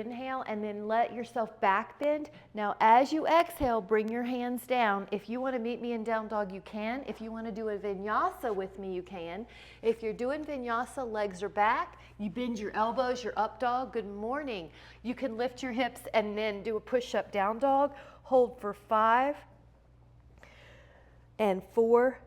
Inhale and then let yourself back bend. Now as you exhale, bring your hands down. If you want to meet me in down dog, you can. If you want to do a vinyasa with me, you can. If you're doing vinyasa, legs are back. You bend your elbows, your up dog. Good morning. You can lift your hips and then do a push-up down dog. Hold for 5 and 4,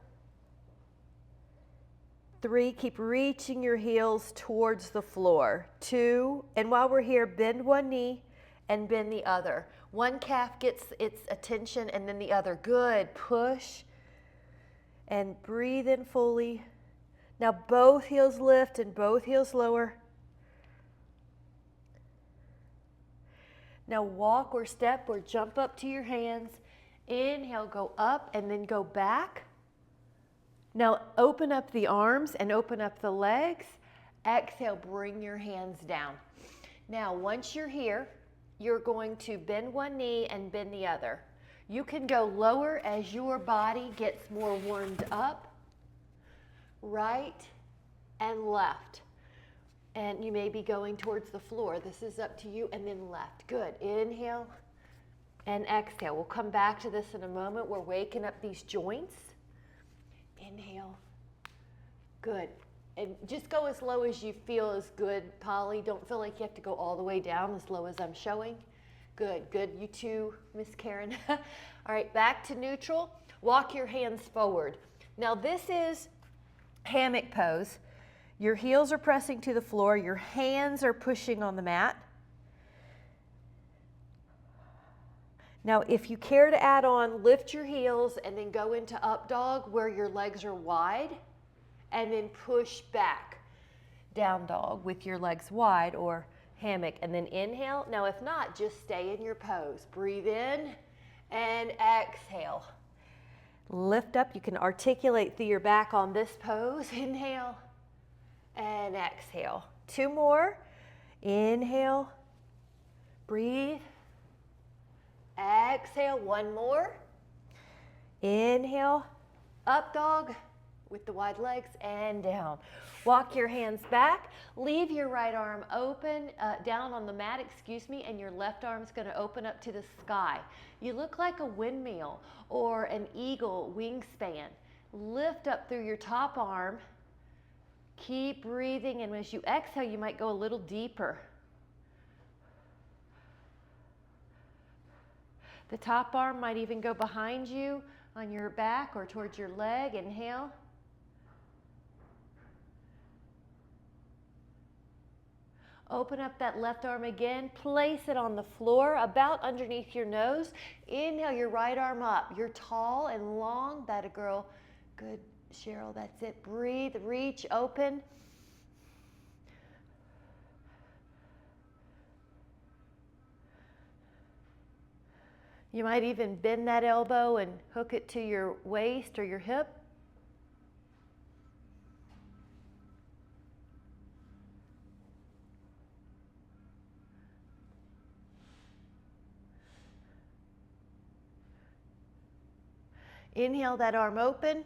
3, keep reaching your heels towards the floor. 2, and while we're here, bend one knee and bend the other. One calf gets its attention and then the other. Good, push and breathe in fully. Now both heels lift and both heels lower. Now walk or step or jump up to your hands. Inhale, go up and then go back. Now open up the arms and open up the legs. Exhale, bring your hands down. Now once you're here, you're going to bend one knee and bend the other. You can go lower as your body gets more warmed up, right and left. And you may be going towards the floor. This is up to you, and then left. Good. Inhale and exhale. We'll come back to this in a moment. We're waking up these joints. Inhale. Good. And just go as low as you feel is good, Polly. Don't feel like you have to go all the way down as low as I'm showing. Good, good. You too, Miss Karen. All right, back to neutral. Walk your hands forward. Now this is hammock pose. Your heels are pressing to the floor. Your hands are pushing on the mat. Now, if you care to add on, lift your heels and then go into up dog where your legs are wide, and then push back. Down dog with your legs wide, or hammock, and then inhale. Now, if not, just stay in your pose. Breathe in and exhale. Lift up. You can articulate through your back on this pose. Inhale and exhale. 2 more. Inhale. Breathe. Exhale, 1 more. Inhale, up dog with the wide legs and down. Walk your hands back. Leave your right arm open, down on the mat, and your left arm's going to open up to the sky. You look like a windmill or an eagle wingspan. Lift up through your top arm. Keep breathing, and as you exhale, you might go a little deeper. The top arm might even go behind you on your back or towards your leg. Inhale. Open up that left arm again. Place it on the floor about underneath your nose. Inhale your right arm up. You're tall and long. That a girl. Good, Cheryl. That's it. Breathe. Reach. Open. You might even bend that elbow and hook it to your waist or your hip. Inhale that arm open.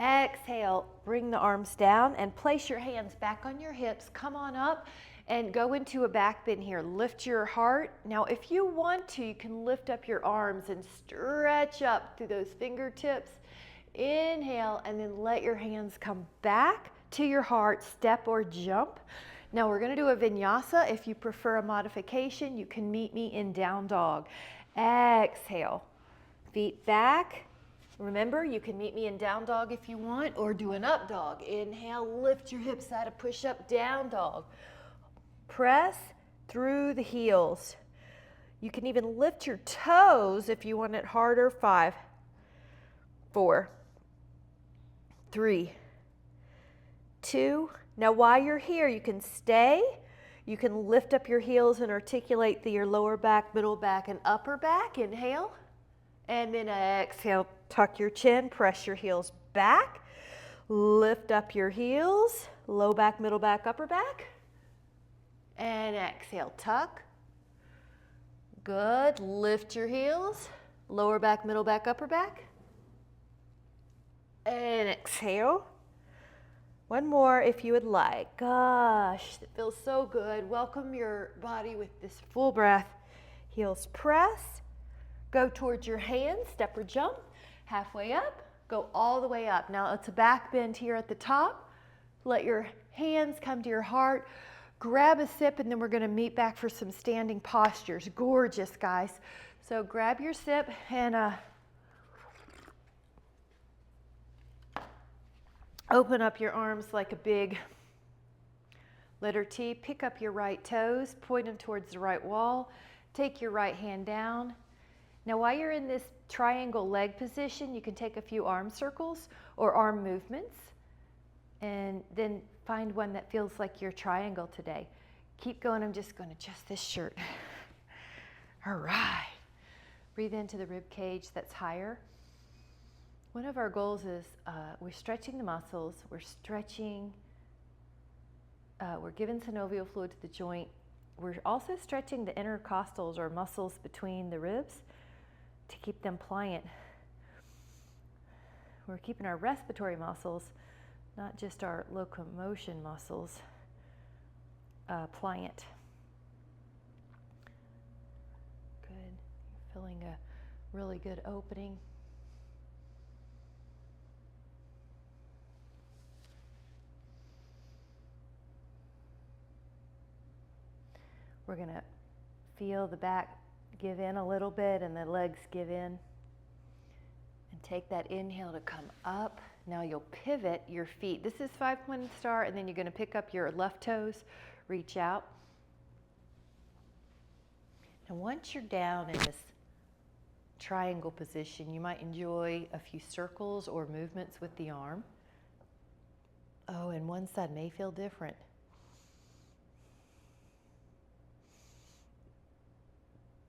Exhale, bring the arms down and place your hands back on your hips. Come on up and go into a back bend here. Lift your heart. Now, if you want to, you can lift up your arms and stretch up through those fingertips. Inhale, and then let your hands come back to your heart, step or jump. Now, we're gonna do a vinyasa. If you prefer a modification, you can meet me in down dog. Exhale, feet back. Remember, you can meet me in down dog if you want, or do an up dog. Inhale, lift your hips out of push up, down dog. Press through the heels. You can even lift your toes if you want it harder. 5, 4, 3, 2. Now while you're here, you can stay. You can lift up your heels and articulate through your lower back, middle back, and upper back. Inhale. And then exhale, tuck your chin, press your heels back. Lift up your heels, low back, middle back, upper back. And exhale, tuck. Good. Lift your heels, lower back, middle back, upper back. And exhale. One more if you would like. Gosh, it feels so good. Welcome your body with this full breath. Heels press. Go towards your hands, step or jump. Halfway up, go all the way up. Now it's a back bend here at the top. Let your hands come to your heart. Grab a sip, and then we're going to meet back for some standing postures. Gorgeous, guys. So grab your sip and open up your arms like a big letter T. Pick up your right toes, point them towards the right wall. Take your right hand down. Now while you're in this triangle leg position, you can take a few arm circles or arm movements, and then find one that feels like your triangle today. Keep going. I'm just going to adjust this shirt. All right. Breathe into the rib cage that's higher. One of our goals is we're stretching the muscles. We're stretching. We're giving synovial fluid to the joint. We're also stretching the intercostals or muscles between the ribs to keep them pliant. We're keeping our respiratory muscles, not just our locomotion muscles, pliant. Good. You're feeling a really good opening. We're going to feel the back give in a little bit and the legs give in. And take that inhale to come up. Now you'll pivot your feet. This is 5-pointed star, and then you're going to pick up your left toes, reach out. And once you're down in this triangle position, you might enjoy a few circles or movements with the arm. Oh, and one side may feel different.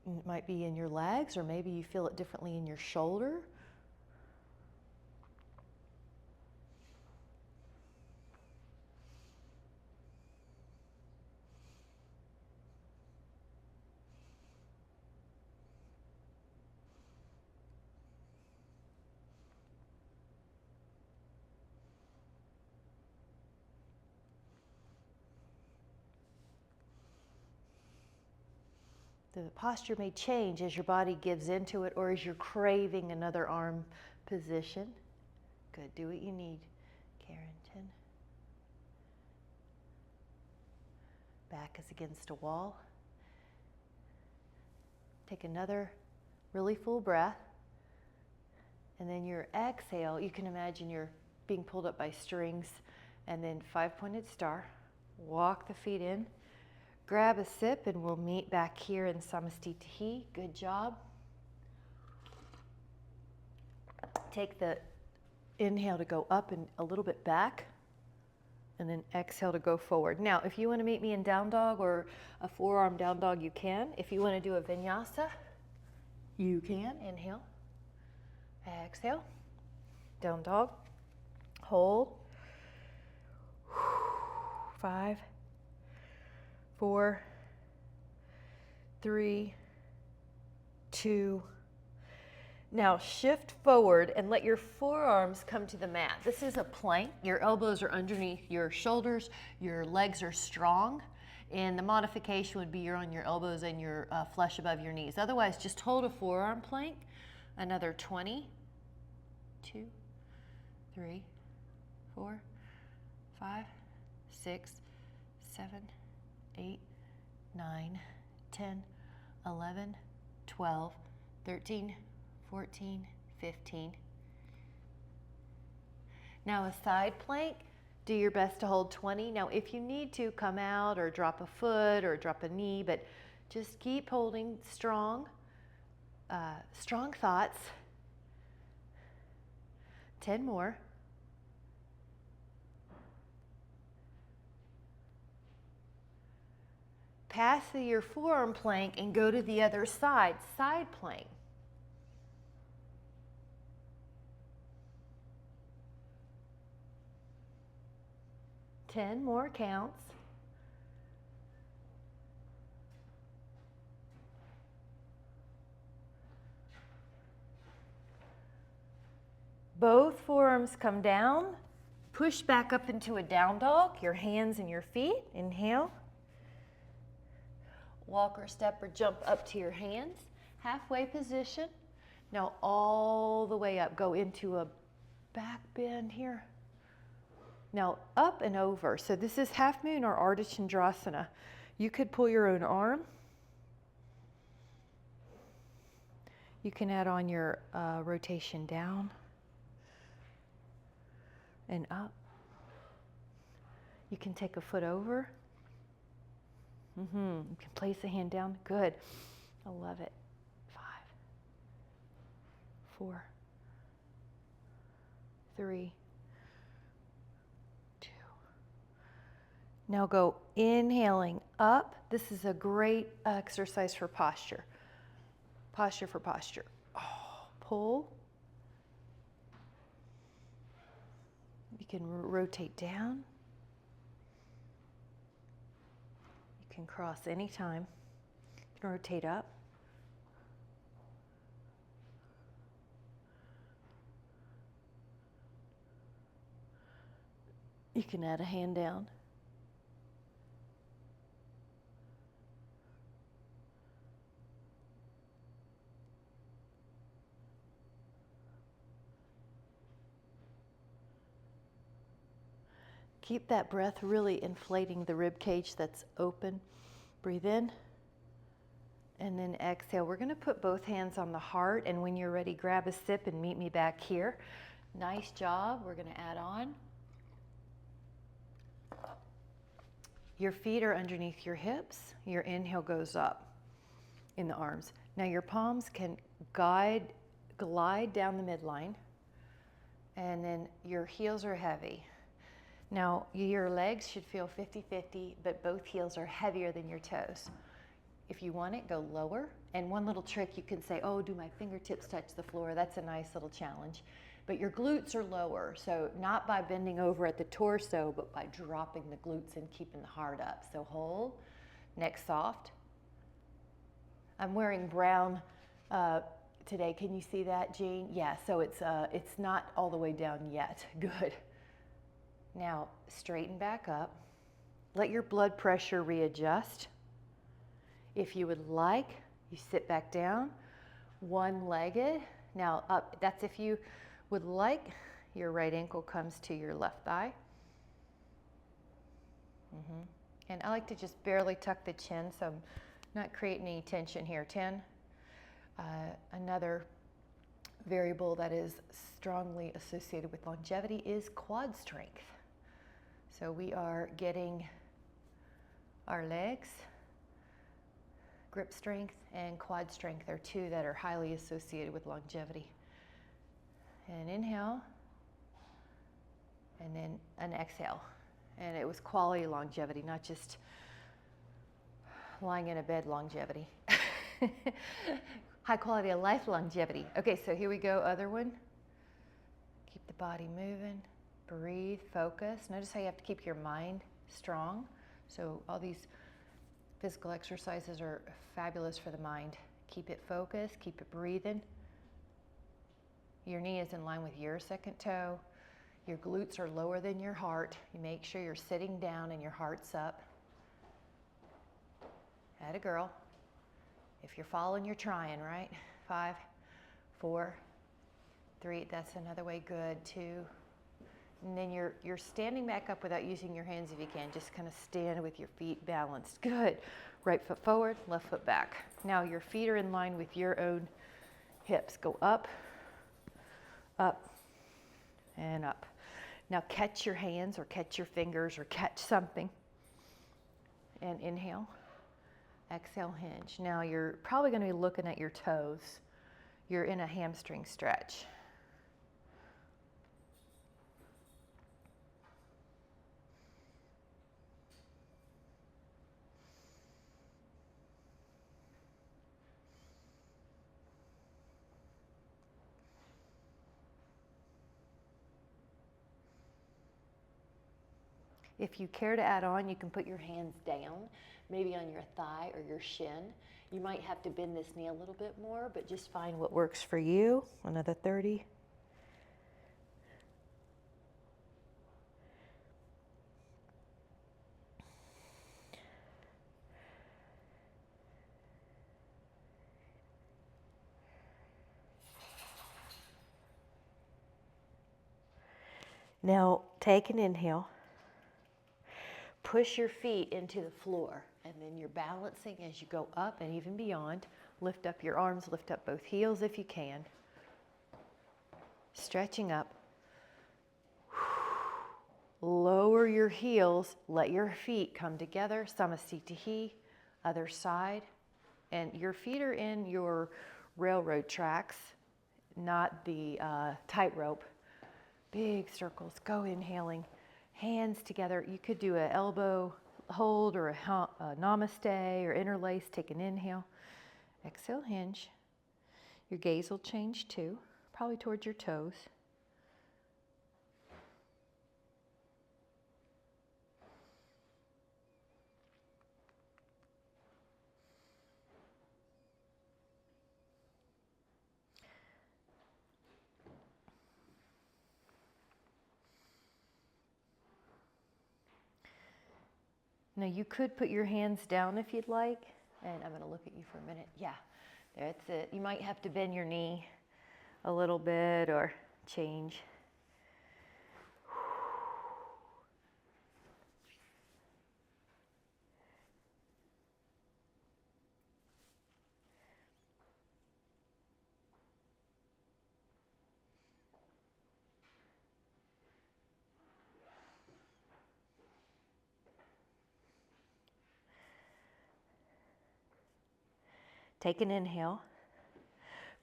It might be in your legs, or maybe you feel it differently in your shoulder. The posture may change as your body gives into it or as you're craving another arm position. Good, do what you need, Carrington. Back is against a wall. Take another really full breath. And then your exhale, you can imagine you're being pulled up by strings, and then 5-pointed star. Walk the feet in. Grab a sip, and we'll meet back here in Samastitihi. Good job. Take the inhale to go up and a little bit back, and then exhale to go forward. Now, if you want to meet me in down dog or a forearm down dog, you can. If you want to do a vinyasa, you can. Inhale, exhale, down dog, hold. 5, 4, 3, 2. Now shift forward and let your forearms come to the mat. This is a plank. Your elbows are underneath your shoulders. Your legs are strong. And the modification would be you're on your elbows and your flesh above your knees. Otherwise, just hold a forearm plank. Another 20, 2, 3, 4, 5, 6, 7, 8, 9, 10, 11, 12, 13, 14, 15. Now a side plank, do your best to hold 20. Now if you need to, come out or drop a foot or drop a knee, but just keep holding strong, strong thoughts. 10 more. Pass through your forearm plank and go to the other side, side plank. Ten more counts. Both forearms come down, Push back up into a down dog, your hands and your feet. Inhale. Walk or step or jump up to your hands. Halfway position. Now all the way up. Go into a back bend here. Now up and over. So this is half moon or Ardha Chandrasana. You could pull your own arm. You can add on your rotation down and up. You can take a foot over. You can place a hand down. Good. I love it. 5, 4, 3, 2. Now go inhaling up. This is a great exercise for posture. Posture for posture. Oh, pull. You can rotate down. You can cross anytime. You can rotate up. You can add a hand down. Keep that breath really inflating the rib cage that's open. Breathe in and then exhale. We're going to put both hands on the heart, and when you're ready, grab a sip and meet me back here. Nice job. We're going to add on. Your feet are underneath your hips. Your inhale goes up in the arms. Now your palms can glide down the midline, and then your heels are heavy. Now, your legs should feel 50-50, but both heels are heavier than your toes. If you want it, go lower. And one little trick, you can say, oh, do my fingertips touch the floor? That's a nice little challenge. But your glutes are lower, so not by bending over at the torso, but by dropping the glutes and keeping the heart up. So hold, neck soft. I'm wearing brown today. Can you see that, Jean? Yeah, so it's not all the way down yet. Good. Now, straighten back up. Let your blood pressure readjust. If you would like, you sit back down, one-legged. Now, up. That's if you would like. Your right ankle comes to your left thigh. And I like to just barely tuck the chin, so I'm not creating any tension here. 10. Another variable that is strongly associated with longevity is quad strength. So we are getting our legs, grip strength, and quad strength are two that are highly associated with longevity. And inhale, and then an exhale. And it was quality longevity, not just lying in a bed longevity. High quality of life longevity. Okay, so here we go, other one. Keep the body moving. Breathe, focus. Notice how you have to keep your mind strong. So all these physical exercises are fabulous for the mind. Keep it focused, keep it breathing. Your knee is in line with your second toe. Your glutes are lower than your heart. You make sure you're sitting down and your heart's up. Atta girl. If you're following, you're trying, right? 5, 4, 3. That's another way. Good. 2. And then you're standing back up without using your hands if you can. Just kind of stand with your feet balanced. Good. Right foot forward, left foot back. Now your feet are in line with your own hips. Go up, up, and up. Now catch your hands or catch your fingers or catch something. And inhale. Exhale, hinge. Now you're probably going to be looking at your toes. You're in a hamstring stretch. If you care to add on, you can put your hands down, maybe on your thigh or your shin. You might have to bend this knee a little bit more, but just find what works for you. Another 30. Now take an inhale. Push your feet into the floor, and then you're balancing as you go up and even beyond. Lift up your arms, lift up both heels if you can. Stretching up. Lower your heels, let your feet come together, Samasthiti, other side. And your feet are in your railroad tracks, not the tightrope. Big circles, go inhaling. Hands together. You could do an elbow hold or a namaste or interlace. Take an inhale. Exhale, hinge. Your gaze will change too, probably towards your toes. Now you could put your hands down if you'd like, and I'm going to look at you for a minute. Yeah, that's it. You might have to bend your knee a little bit or change. Take an inhale.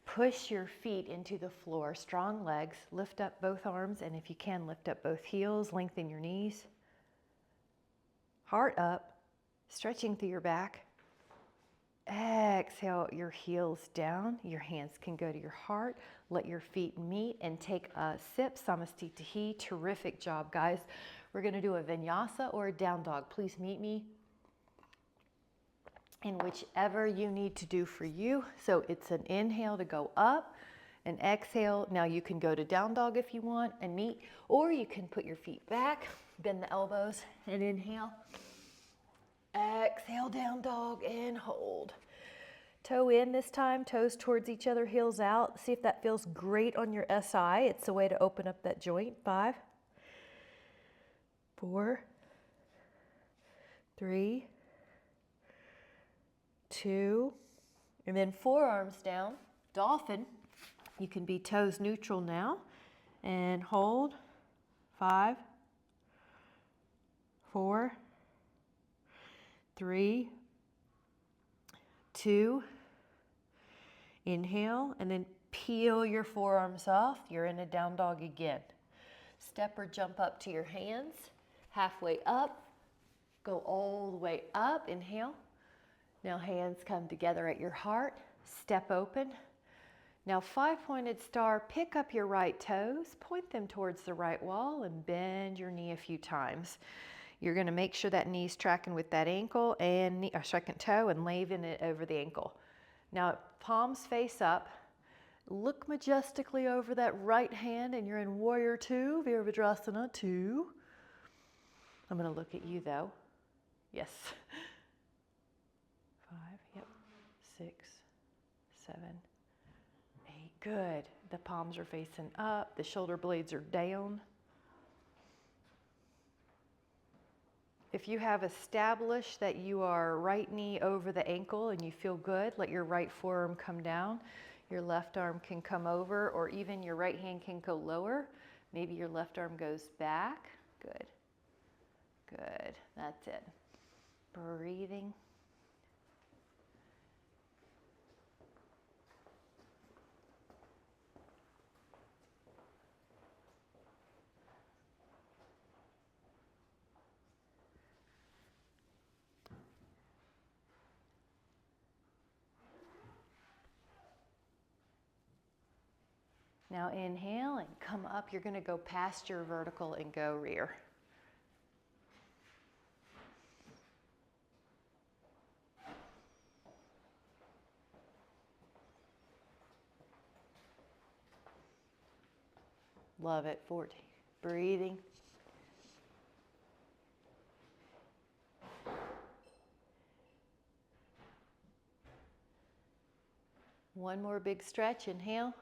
Push your feet into the floor, strong legs. Lift up both arms, and if you can, lift up both heels. Lengthen your knees. Heart up, stretching through your back. Exhale your heels down. Your hands can go to your heart. Let your feet meet and take a sip, Samasthiti. Terrific job, guys. We're going to do a vinyasa or a down dog. Please meet me in whichever you need to do for you. So it's an inhale to go up, an exhale. Now you can go to down dog if you want and meet, or you can put your feet back, bend the elbows, and inhale. Exhale, down dog, and hold. Toe in this time, toes towards each other, heels out. See if that feels great on your SI. It's a way to open up that joint. 5, 4, 3, 2, and then forearms down, dolphin. You can be toes neutral now, and hold. 5, 4, 3, 2, inhale, and then peel your forearms off. You're in a down dog again. Step or jump up to your hands, halfway up, go all the way up, inhale. Now hands come together at your heart, step open. Now 5-pointed star, pick up your right toes, point them towards the right wall, and bend your knee a few times. You're going to make sure that knee's tracking with that ankle and knee, second toe, and laving it over the ankle. Now palms face up. Look majestically over that right hand, and you're in Warrior 2, Virabhadrasana 2. I'm going to look at you though. Yes. 5, yep, 6, 7, 8, good. The palms are facing up, the shoulder blades are down. If you have established that you are right knee over the ankle and you feel good, let your right forearm come down. Your left arm can come over, or even your right hand can go lower. Maybe your left arm goes back. Good, good, that's it. Breathing. Now inhale and come up. You're going to go past your vertical and go rear. Love it. 40. Breathing. One more big stretch. Inhale.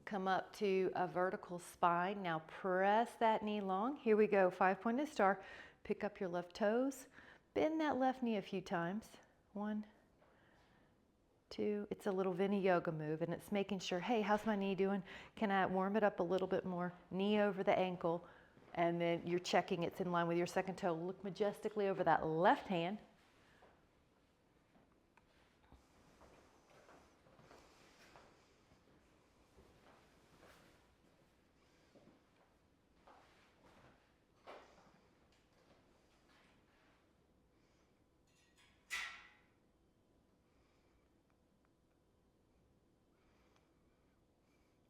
Come up to a vertical spine. Now press that knee long. Here we go, 5-pointed star. Pick up your left toes. Bend that left knee a few times. 1, 2. It's a little Vinyasa move, and it's making sure, hey, how's my knee doing? Can I warm it up a little bit more? Knee over the ankle, and then you're checking it's in line with your second toe. Look majestically over that left hand.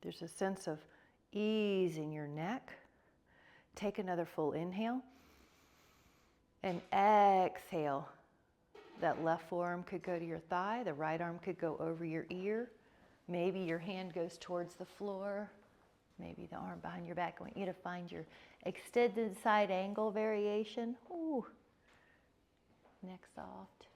There's a sense of ease in your neck. Take another full inhale. And exhale. That left forearm could go to your thigh. The right arm could go over your ear. Maybe your hand goes towards the floor. Maybe the arm behind your back. I want you to find your extended side angle variation. Ooh. Neck soft.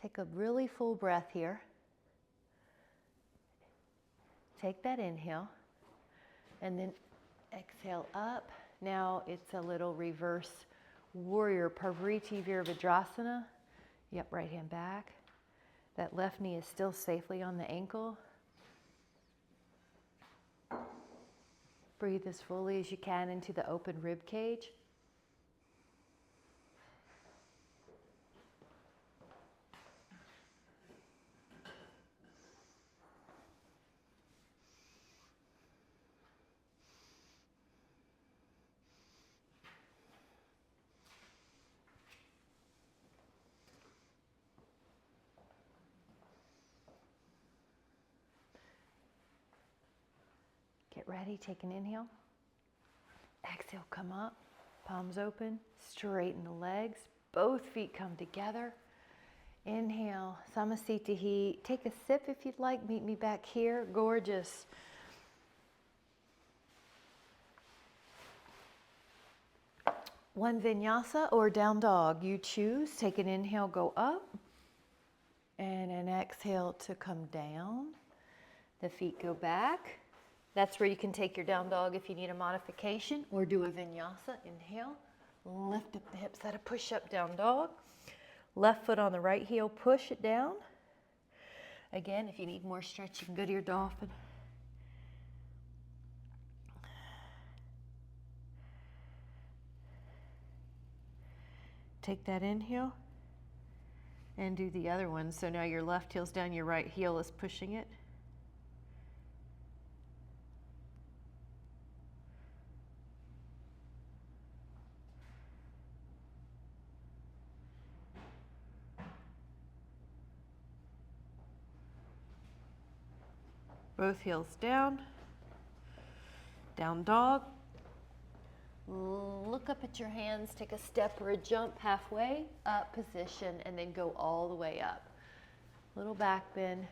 Take a really full breath here. Take that inhale and then exhale up. Now it's a little reverse warrior, Parvriti Virabhadrasana. Yep, right hand back. That left knee is still safely on the ankle. Breathe as fully as you can into the open rib cage. Get ready, take an inhale. Exhale, come up, palms open, straighten the legs. Both feet come together. Inhale, Samasthiti. Take a sip if you'd like. Meet me back here. Gorgeous. One vinyasa or down dog. You choose. Take an inhale, go up. And an exhale to come down. The feet go back. That's where you can take your down dog if you need a modification, or do a vinyasa. Inhale, lift up the hips, that a push-up down dog. Left foot on the right heel, push it down. Again, if you need more stretch, you can go to your dolphin. Take that inhale and do the other one. So now your left heel's down, your right heel is pushing it. Both heels down, down dog. Look up at your hands, take a step or a jump halfway, up position, and then go all the way up. Little back bend,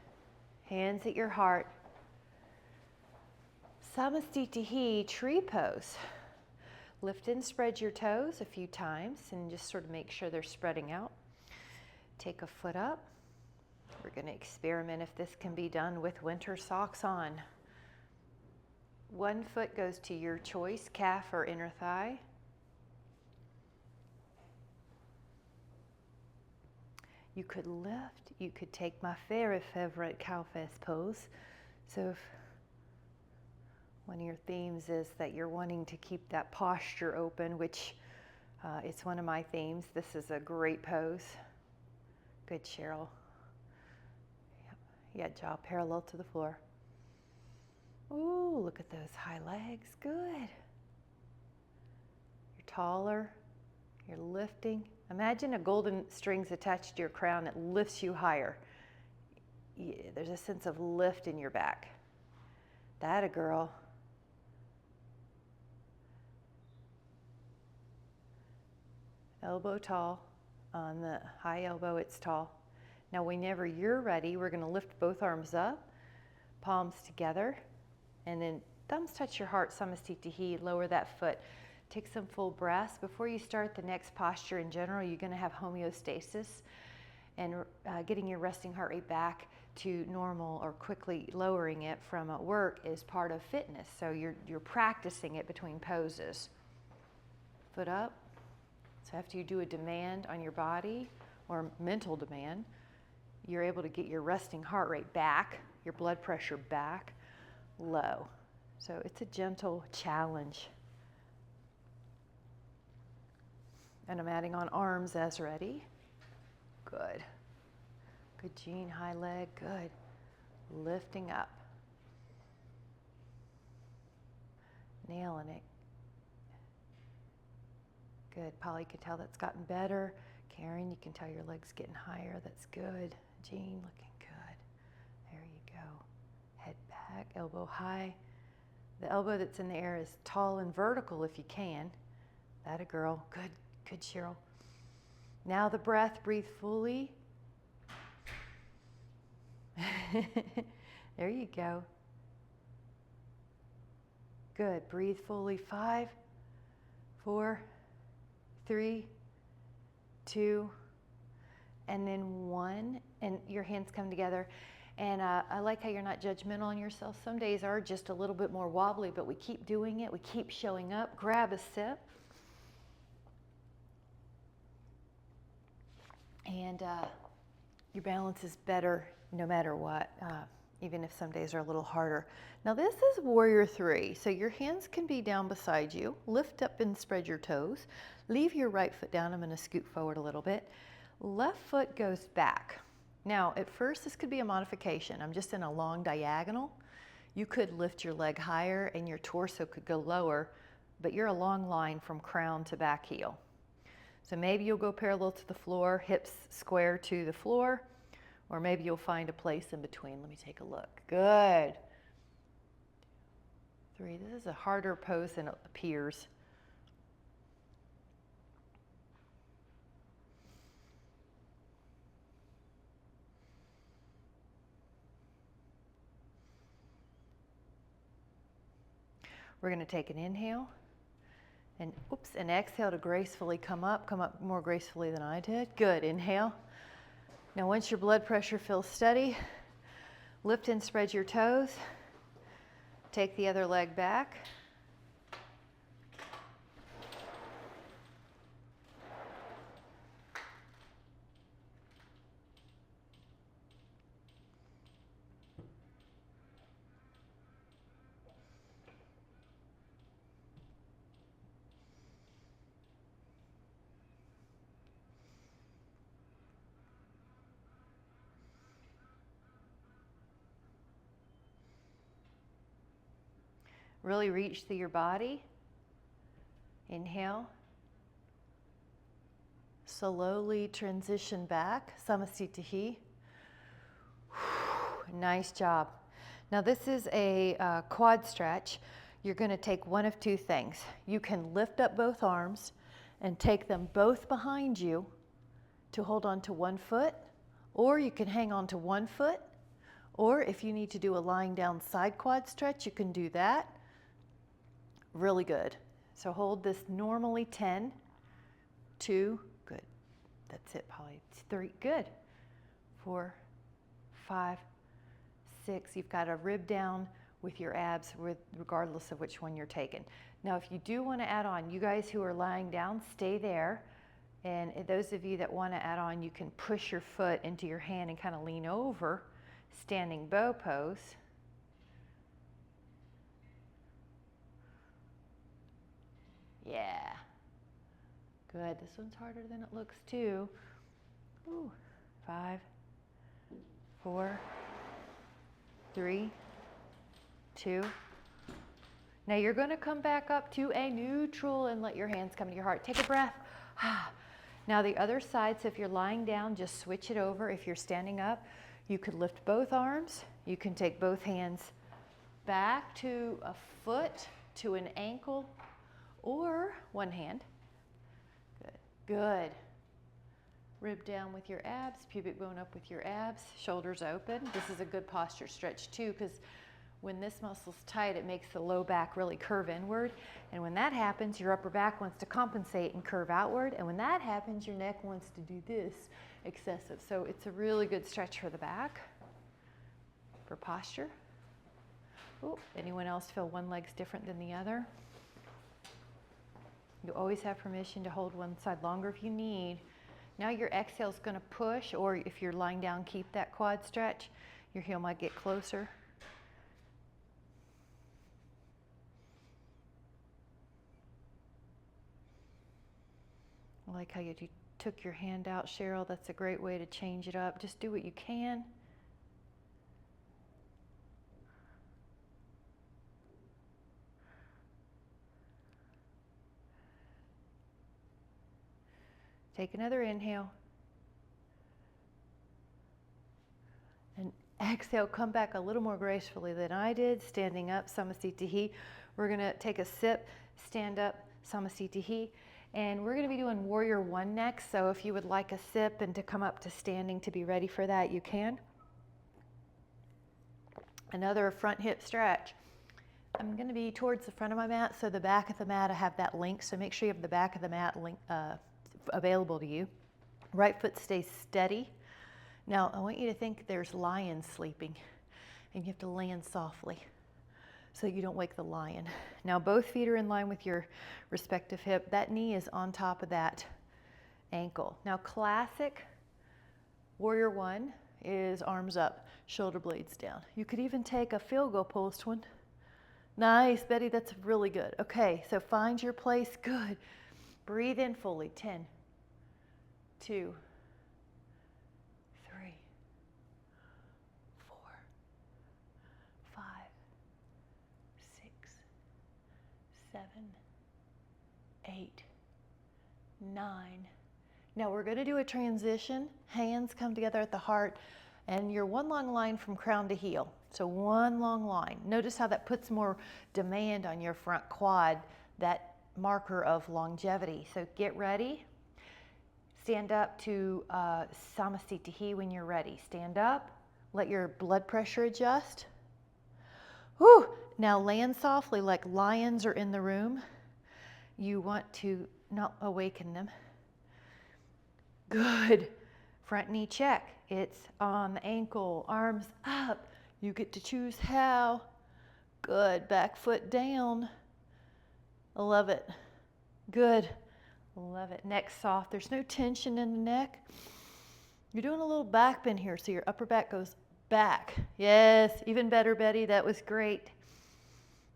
hands at your heart. Samasthiti, tree pose. Lift and spread your toes a few times and just sort of make sure they're spreading out. Take a foot up. We're going to experiment if this can be done with winter socks on. One foot goes to your choice, calf or inner thigh. You could lift, you could take my very favorite cow fest pose. So if one of your themes is that you're wanting to keep that posture open, which it's one of my themes, this is a great pose. Good, Cheryl. Yeah, jaw parallel to the floor. Ooh, look at those high legs. Good. You're taller. You're lifting. Imagine a golden string's attached to your crown. It lifts you higher. Yeah, there's a sense of lift in your back. That a girl. elbow tall. On the high elbow, it's tall. Now, whenever you're ready, we're going to lift both arms up, palms together, and then thumbs touch your heart, samasthiti, lower that foot. Take some full breaths. Before you start the next posture in general, you're going to have homeostasis, and getting your resting heart rate back to normal or quickly lowering it from work is part of fitness. So you're practicing it between poses. Foot up. So after you do a demand on your body or mental demand, you're able to get your resting heart rate back, your blood pressure back low. So it's a gentle challenge. And I'm adding on arms as ready. Good. Good, Jean, high leg, good. Lifting up. Nailing it. Good, Polly, you can tell that's gotten better. Karen, you can tell your leg's getting higher, that's good. Jean, looking good. There you go. Head back, elbow high. The elbow that's in the air is tall and vertical if you can. That a girl, good, good, Cheryl. Now the breath, breathe fully. There you go. Good, breathe fully. 5, 4, 3, 2, and then 1, and your hands come together. And I like how you're not judgmental on yourself. Some days are just a little bit more wobbly, but we keep doing it. We keep showing up. Grab a sip. And your balance is better no matter what, even if some days are a little harder. Now this is Warrior 3. So your hands can be down beside you. Lift up and spread your toes. Leave your right foot down. I'm going to scoot forward a little bit. Left foot goes back. Now, at first, this could be a modification. I'm just in a long diagonal. You could lift your leg higher and your torso could go lower, but you're a long line from crown to back heel. So maybe you'll go parallel to the floor, hips square to the floor, or maybe you'll find a place in between. Let me take a look. Good. 3. This is a harder pose than it appears. We're going to take an inhale and exhale to gracefully come up more gracefully than I did. Good, inhale. Now once your blood pressure feels steady, lift and spread your toes. Take the other leg back. Really reach through your body. Inhale. Slowly transition back. Samasthiti. Nice job. Now this is a quad stretch. You're going to take one of two things. You can lift up both arms and take them both behind you to hold on to one foot, or you can hang on to one foot, or if you need to do a lying down side quad stretch, you can do that. Really good. So hold this normally 10, 2, good. That's it, Polly. 3, good. 4, 5, 6. You've got a rib down with your abs regardless of which one you're taking. Now, if you do want to add on, you guys who are lying down, stay there. And those of you that want to add on, you can push your foot into your hand and kind of lean over, standing bow pose. Yeah. Good. This one's harder than it looks too. Ooh. 5, 4, 3, 2. Now you're going to come back up to a neutral and let your hands come to your heart. Take a breath. Now the other side, so if you're lying down, just switch it over. If you're standing up, you could lift both arms. You can take both hands back to a foot, to an ankle, or one hand. Good. Good. Rib down with your abs, pubic bone up with your abs, shoulders open. This is a good posture stretch too, because when this muscle's tight, it makes the low back really curve inward. And when that happens, your upper back wants to compensate and curve outward. And when that happens, your neck wants to do this excessive. So it's a really good stretch for the back, for posture. Ooh, anyone else feel one leg's different than the other? You always have permission to hold one side longer if you need. Now your exhale is going to push, or if you're lying down, keep that quad stretch. Your heel might get closer. I like how you took your hand out, Cheryl. That's a great way to change it up. Just do what you can. Take another inhale. And exhale, come back a little more gracefully than I did, standing up, Samasthiti. We're going to take a sip, stand up, Samasthiti. And we're going to be doing Warrior One next. So if you would like a sip and to come up to standing to be ready for that, you can. Another front hip stretch. I'm going to be towards the front of my mat, so the back of the mat, I have that link. So make sure you have the back of the mat link, available to you. Right foot stays steady. Now I want you to think there's lions sleeping, and you have to land softly so you don't wake the lion. Now both feet are in line with your respective hip. That knee is on top of that ankle. Now classic Warrior One is arms up, shoulder blades down. You could even take a field goal post one. Nice, Betty, that's really good. Okay, so find your place, good. Breathe in fully, 10, 2, 3, 4, 5, 6, 7, 8, 9. Now we're going to do a transition. Hands come together at the heart, and you're one long line from crown to heel. So one long line. Notice how that puts more demand on your front quad, that marker of longevity. So get ready. Stand up to Samasthiti when you're ready. Stand up. Let your blood pressure adjust. Whew. Now land softly like lions are in the room. You want to not awaken them. Good. Front knee check. It's on the ankle, arms up. You get to choose how. Good. Back foot down. I love it. Good. Love it. Neck soft. There's no tension in the neck. You're doing a little back bend here, so your upper back goes back. Yes, even better, Betty. That was great.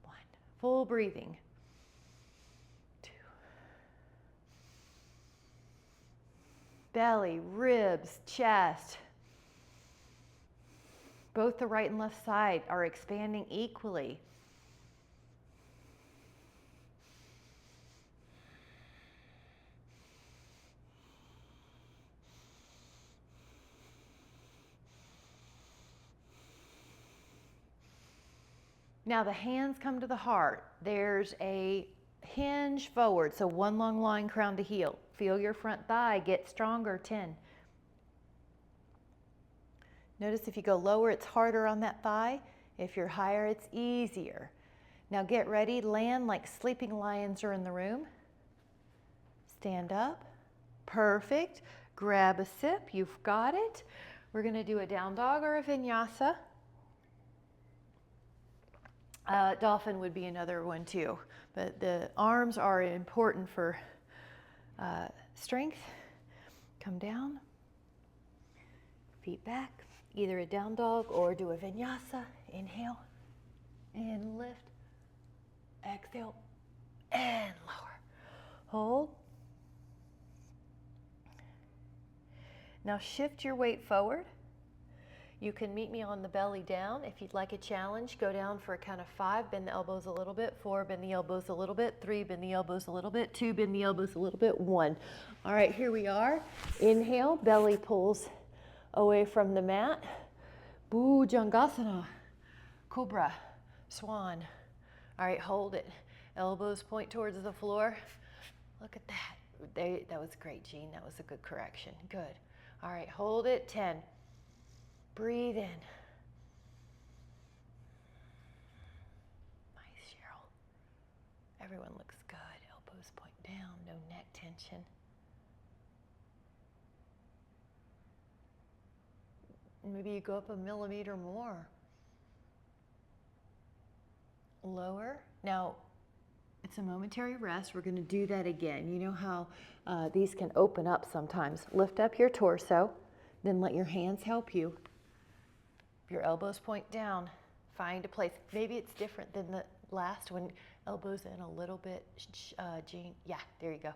1. Full breathing. 2. Belly, ribs, chest. Both the right and left side are expanding equally. Now the hands come to the heart. There's a hinge forward, so one long line, crown to heel. Feel your front thigh get stronger, 10. Notice if you go lower, it's harder on that thigh. If you're higher, it's easier. Now get ready, land like sleeping lions are in the room. Stand up, perfect. Grab a sip, you've got it. We're gonna do a down dog or a vinyasa. Dolphin would be another one too, but the arms are important for strength. Come down, feet back, either a down dog or do a vinyasa. Inhale and lift, exhale and lower. Hold. Now shift your weight forward. You can meet me on the belly down. If you'd like a challenge, go down for a count of 5, bend the elbows a little bit, 4, bend the elbows a little bit, 3, bend the elbows a little bit, 2, bend the elbows a little bit, 1. All right, here we are. Inhale, belly pulls away from the mat. Bhujangasana, Cobra, Swan. All right, hold it. Elbows point towards the floor. Look at that. That was great, Jean. That was a good correction. Good. All right, hold it. 10. Breathe in. Nice, Cheryl. Everyone looks good. Elbows point down, no neck tension. Maybe you go up a millimeter more. Lower. Now, it's a momentary rest. We're going to do that again. You know how these can open up sometimes. Lift up your torso, then let your hands help you. Your elbows point down. Find a place. Maybe it's different than the last one. Elbows in a little bit. Jean. Yeah, there you go.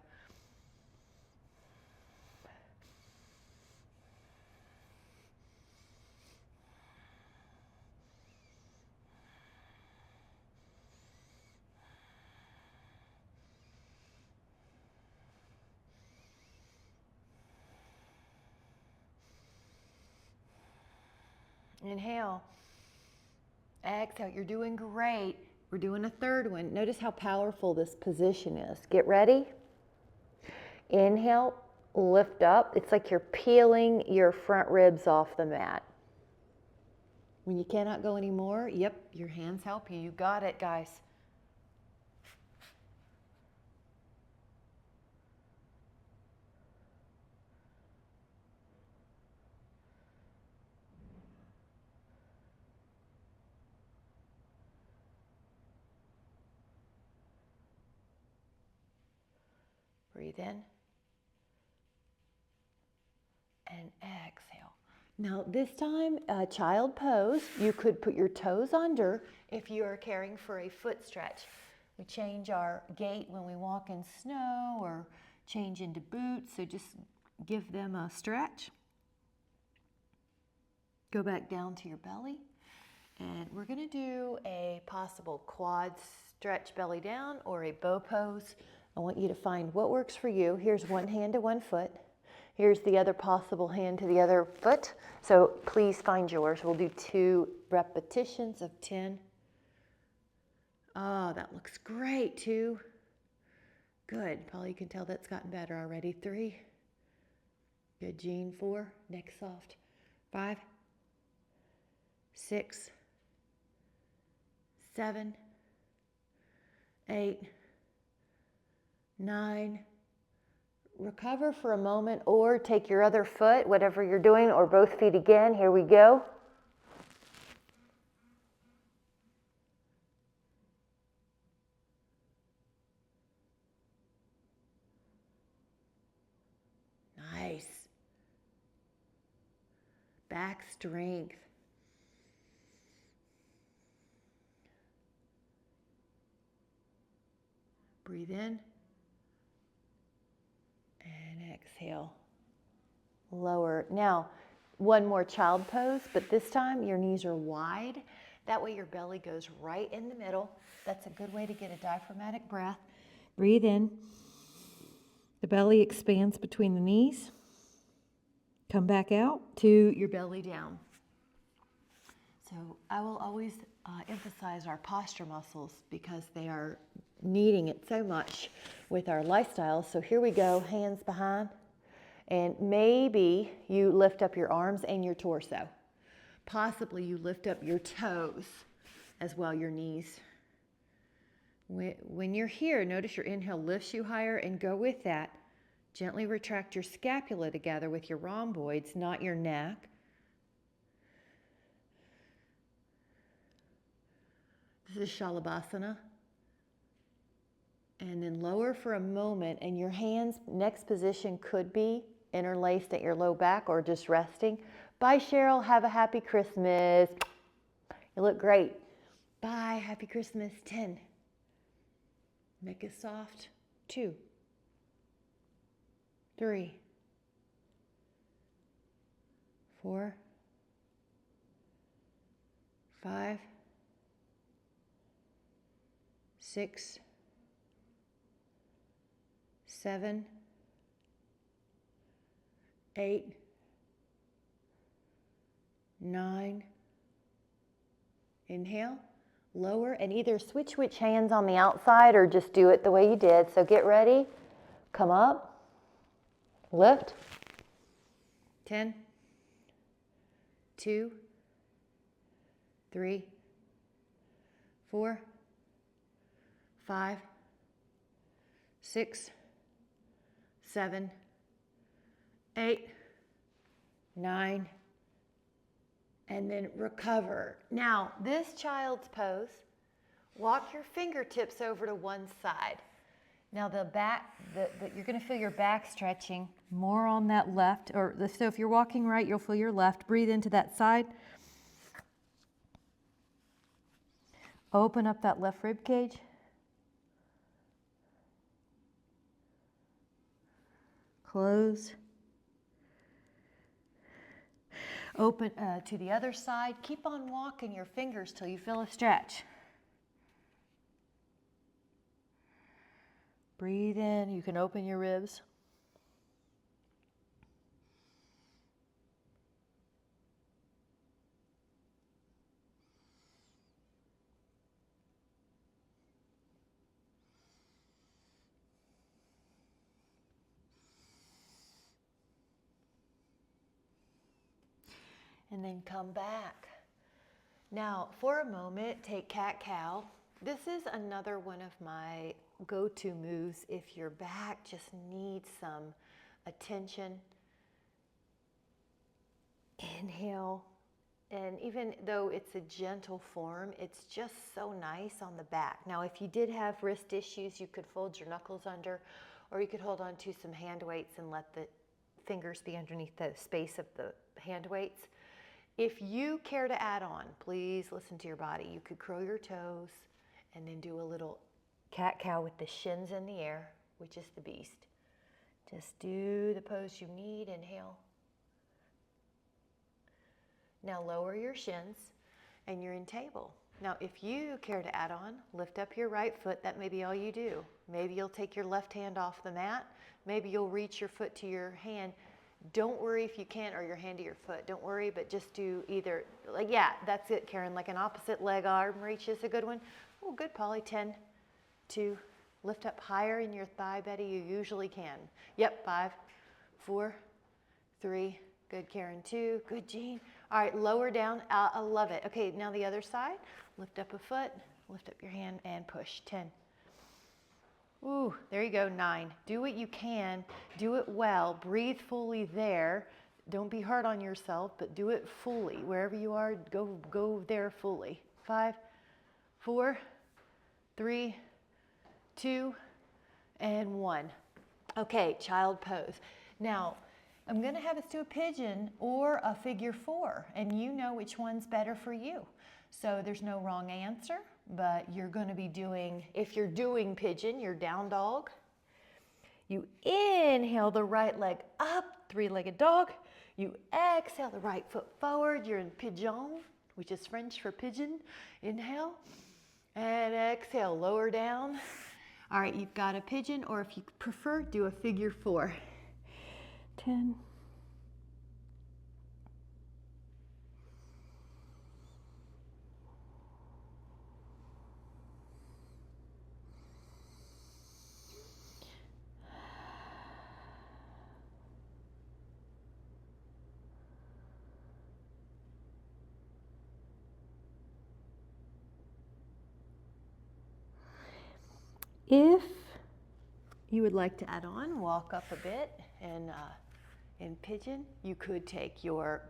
Inhale. Exhale. You're doing great. We're doing a third one. Notice how powerful this position is. Get ready. Inhale, lift up. It's like you're peeling your front ribs off the mat. When you cannot go anymore, yep, your hands help you. You got it, guys. Breathe in and exhale. Now this time, child pose. You could put your toes under if you are caring for a foot stretch. We change our gait when we walk in snow or change into boots, so just give them a stretch. Go back down to your belly, and we're going to do a possible quad stretch belly down or a bow pose. I want you to find what works for you. Here's one hand to one foot. Here's the other possible hand to the other foot. So please find yours. We'll do 2 repetitions of 10. Oh, that looks great. 2. Good. Probably you can tell that's gotten better already. 3. Good, Jean. 4. Neck soft. 5. 6. 7. 8. 9. Recover for a moment or take your other foot, whatever you're doing, or both feet again. Here we go. Nice. Back strength. Breathe in. And exhale. Lower. Now, one more child pose, but this time your knees are wide. That way your belly goes right in the middle. That's a good way to get a diaphragmatic breath. Breathe in. The belly expands between the knees. Come back out to your belly down. So I will always emphasize our posture muscles because they are needing it so much with our lifestyle. So here we go, hands behind. And maybe you lift up your arms and your torso. Possibly you lift up your toes as well, your knees. When you're here, notice your inhale lifts you higher, and go with that. Gently retract your scapula together with your rhomboids, not your neck. This is Shalabhasana. And then lower for a moment, and your hands, next position could be interlaced at your low back or just resting. Bye, Cheryl. Have a happy Christmas. You look great. Bye. Happy Christmas. 10. Neck is soft. 2. 3. 4. 5. 6. 7. 8. 9. Inhale, lower, and either switch which hands on the outside or just do it the way you did. So get ready, come up, Lift. 10, 2, 3, 4, 5, 6, 7, 8, 9, and then recover. Now, this child's pose, walk your fingertips over to one side. Now the back, you're going to feel your back stretching more on that left, so if you're walking right, you'll feel your left. Breathe into that side. Open up that left rib cage. Close. Open to the other side. Keep on walking your fingers till you feel a stretch. Breathe in. You can open your ribs. And then come back. Now, for a moment, take cat-cow. This is another one of my go-to moves if your back just needs some attention. Inhale. And even though it's a gentle form, it's just so nice on the back. Now, if you did have wrist issues, you could fold your knuckles under, or you could hold on to some hand weights and let the fingers be underneath the space of the hand weights. If you care to add on, please listen to your body. You could curl your toes and then do a little cat-cow with the shins in the air, which is the beast. Just do the pose you need. Inhale. Now lower your shins and you're in table. Now if you care to add on, lift up your right foot. That may be all you do. Maybe you'll take your left hand off the mat. Maybe you'll reach your foot to your hand. Don't worry if you can't, or your hand to your foot. Don't worry, but just do either, like, yeah, that's it, Karen. Like an opposite leg arm reach is a good one. Oh, good, Polly. 10, 2, lift up higher in your thigh, Betty. You usually can. Yep, 5, 4, 3. Good, Karen. 2. Good, Jean. All right, lower down. I love it. Okay, now the other side. Lift up a foot, lift up your hand, and push. 10. Ooh, there you go, 9. Do what you can, do it well, breathe fully there. Don't be hard on yourself, but do it fully. Wherever you are, go there fully. 5, 4, 3, 2, and 1. Okay, child pose. Now, I'm gonna have us do a pigeon or a figure 4, and you know which one's better for you. So there's no wrong answer, but you're going to be doing, if you're doing pigeon, you're down dog. You inhale the right leg up, 3-legged dog. You exhale the right foot forward. You're in pigeon, which is French for pigeon. Inhale and exhale, lower down. All right, you've got a pigeon, or if you prefer, do a figure 4. 10. If you would like to add on, walk up a bit, and in pigeon, you could take your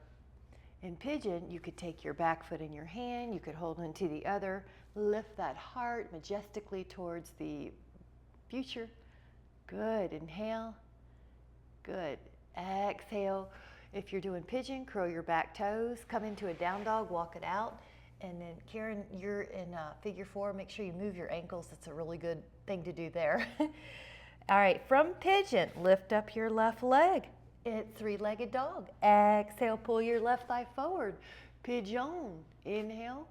back foot in your hand, you could hold onto the other, lift that heart majestically towards the future. Good, inhale, good, exhale. If you're doing pigeon, curl your back toes, come into a down dog, walk it out. And then Karen, you're in figure 4, make sure you move your ankles. It's a really good thing to do there. All right, from pigeon, lift up your left leg. It's 3-legged dog. Exhale, pull your left thigh forward. Pigeon, inhale.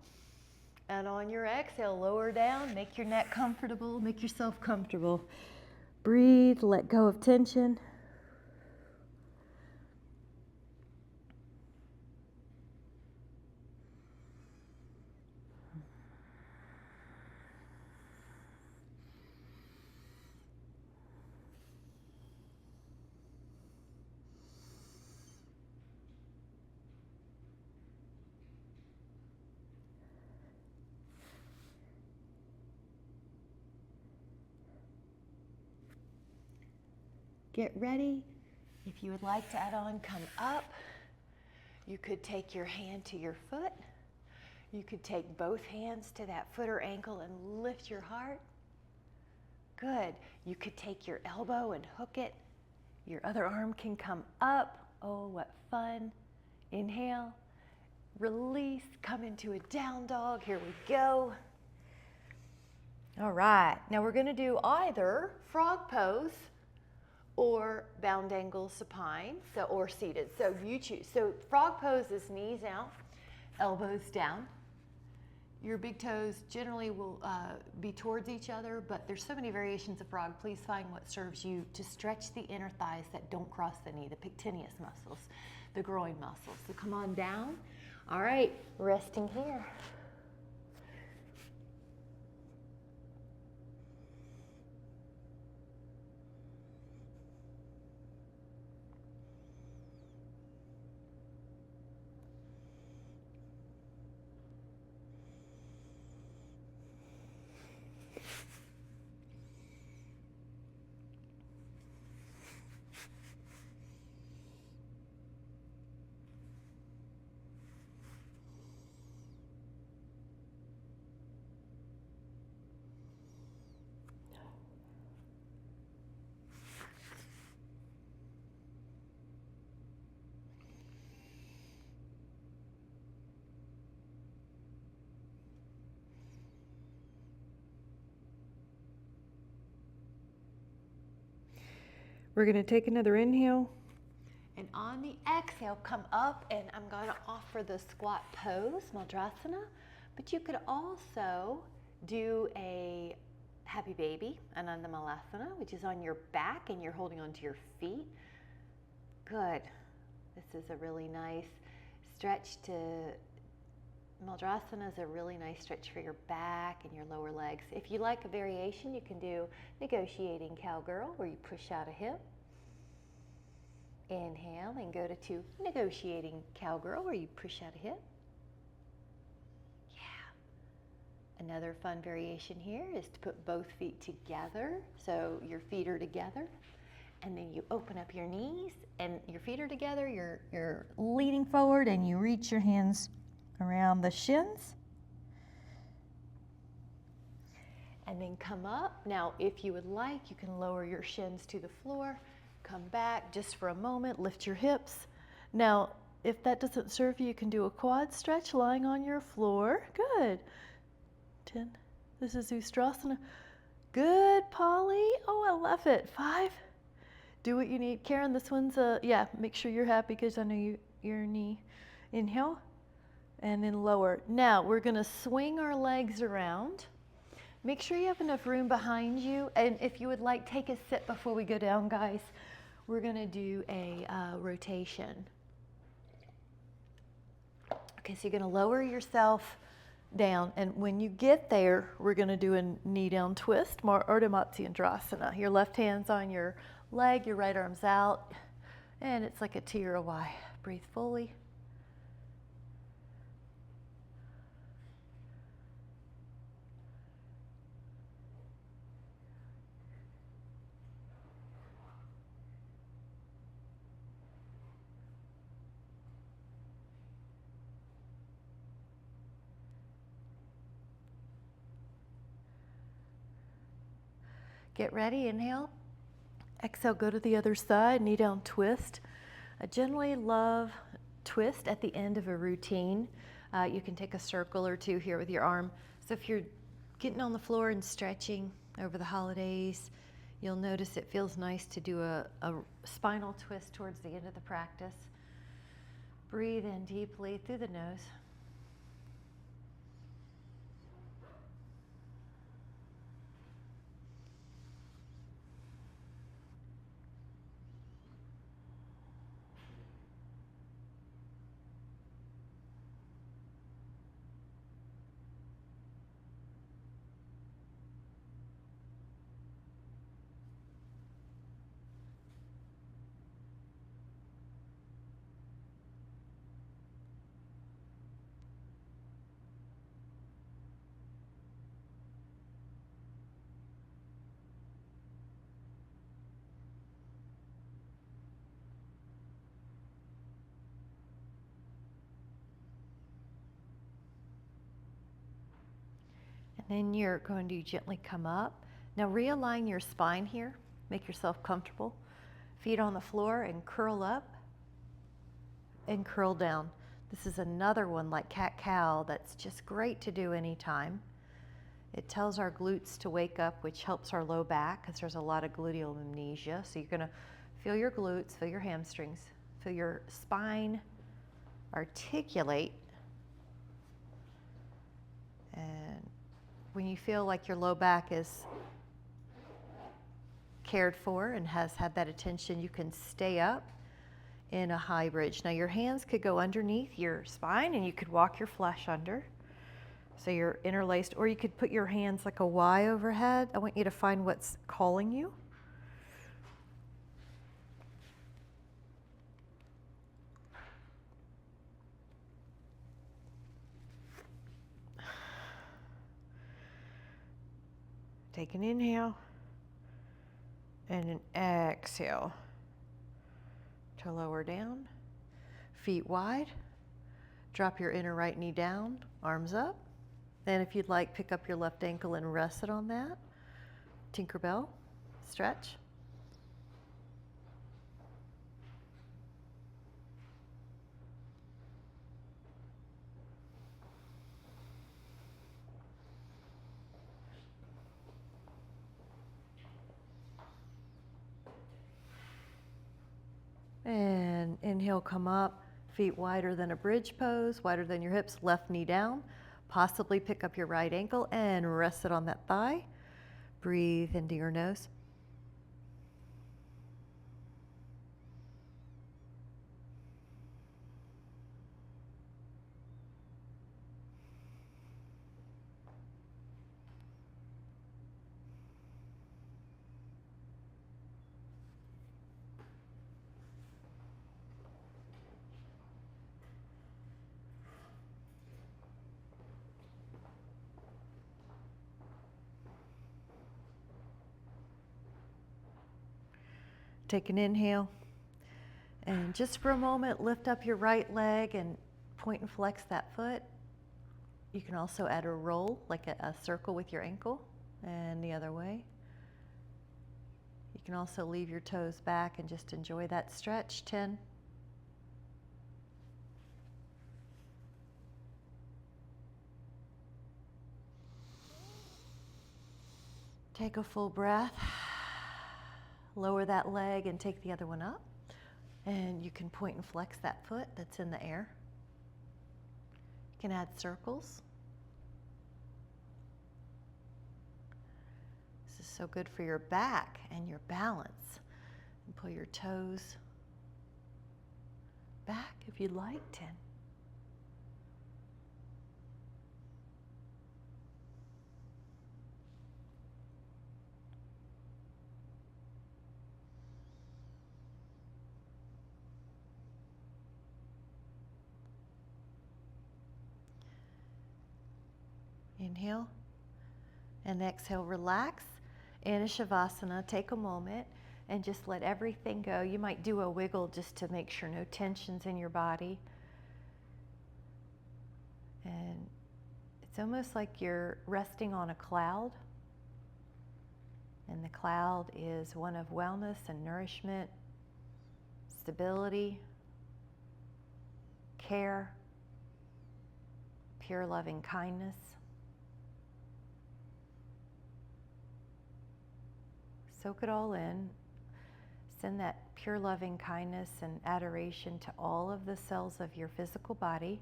And on your exhale, lower down, make your neck comfortable, make yourself comfortable. Breathe, let go of tension. Get ready. If you would like to add on, come up. You could take your hand to your foot. You could take both hands to that foot or ankle and lift your heart. Good. You could take your elbow and hook it. Your other arm can come up. Oh, what fun. Inhale, release, come into a down dog. Here we go. All right, now we're gonna do either frog pose or bound angle supine, or seated, so you choose. So frog pose is knees out, elbows down. Your big toes generally will be towards each other, but there's so many variations of frog. Please find what serves you to stretch the inner thighs that don't cross the knee, the pectineus muscles, the groin muscles. So come on down. All right, resting here. We're going to take another inhale. And on the exhale, come up, and I'm going to offer the squat pose, Madrasana. But you could also do a happy baby, Ananda Malasana, which is on your back and you're holding onto your feet. Good. This is a really nice stretch to, Madrasana is a really nice stretch for your back and your lower legs. If you like a variation, you can do negotiating cowgirl, where you push out a hip. Inhale and go to negotiating cowgirl, where you push out a hip. Yeah. Another fun variation here is to put both feet together, so your feet are together, and then you open up your knees and your feet are together. You're leaning forward and you reach your hands around the shins. And then come up. Now, if you would like, you can lower your shins to the floor. Come back just for a moment, lift your hips. Now, if that doesn't serve you, you can do a quad stretch lying on your floor. Good. 10. This is Ustrasana. Good, Polly. Oh, I love it. 5. Do what you need. Karen, this one's yeah, make sure you're happy because I know your knee. Inhale and then lower. Now, we're going to swing our legs around. Make sure you have enough room behind you. And if you would like, take a sit before we go down, guys. We're going to do a rotation. Okay, so you're going to lower yourself down. And when you get there, we're going to do a knee down twist, Ardha Matsyendrasana. Your left hand's on your leg, your right arm's out. And it's like a T or a Y. Breathe fully. Get ready, inhale. Exhale, go to the other side, knee down twist. I generally love twist at the end of a routine. You can take a circle or two here with your arm. So if you're getting on the floor and stretching over the holidays, you'll notice it feels nice to do a spinal twist towards the end of the practice. Breathe in deeply through the nose. Then you're going to gently come up. Now realign your spine here. Make yourself comfortable. Feet on the floor and curl up and curl down. This is another one like cat-cow that's just great to do anytime. It tells our glutes to wake up, which helps our low back because there's a lot of gluteal amnesia. So you're going to feel your glutes, feel your hamstrings, feel your spine articulate. And when you feel like your low back is cared for and has had that attention, you can stay up in a high bridge. Now your hands could go underneath your spine and you could walk your flesh under. So you're interlaced, or you could put your hands like a Y overhead. I want you to find what's calling you. Take an inhale and an exhale to lower down. Feet wide. Drop your inner right knee down, arms up. Then if you'd like, pick up your left ankle and rest it on that. Tinkerbell, stretch. And inhale, come up, feet wider than a bridge pose, wider than your hips, left knee down. Possibly pick up your right ankle and rest it on that thigh. Breathe into your nose. Take an inhale, and just for a moment, lift up your right leg and point and flex that foot. You can also add a roll, like a circle with your ankle, and the other way. You can also leave your toes back and just enjoy that stretch. 10. Take a full breath. Lower that leg and take the other one up. And you can point and flex that foot that's in the air. You can add circles. This is so good for your back and your balance. And pull your toes back if you'd like. 10. Inhale and exhale, relax. In a Shavasana, take a moment and just let everything go. You might do a wiggle just to make sure no tension's in your body. And it's almost like you're resting on a cloud. And the cloud is one of wellness and nourishment, stability, care, pure loving kindness. Soak it all in. Send that pure loving kindness and adoration to all of the cells of your physical body.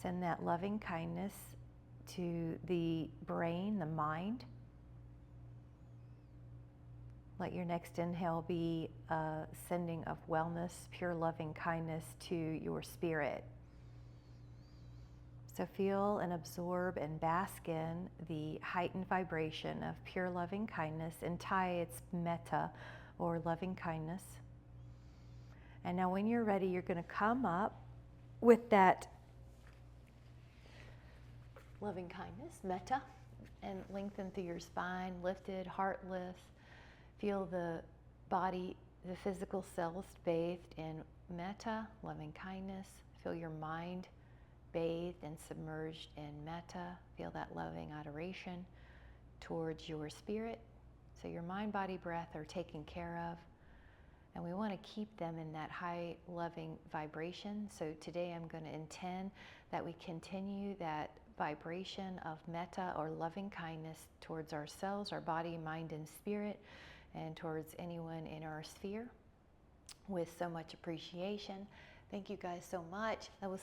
Send that loving kindness to the brain, the mind. Let your next inhale be a sending of wellness, pure loving kindness to your spirit. So feel and absorb and bask in the heightened vibration of pure loving kindness. In Thai, it's metta, or loving kindness. And now when you're ready, you're going to come up with that loving kindness, metta, and lengthen through your spine, lifted, heart lift. Feel the body, the physical cells bathed in metta, loving kindness. Feel your mind bathed and submerged in metta. Feel that loving adoration towards your spirit. So your mind, body, breath are taken care of. And we want to keep them in that high, loving vibration. So today I'm going to intend that we continue that vibration of metta or loving kindness towards ourselves, our body, mind, and spirit, and towards anyone in our sphere with so much appreciation. Thank you guys so much. That was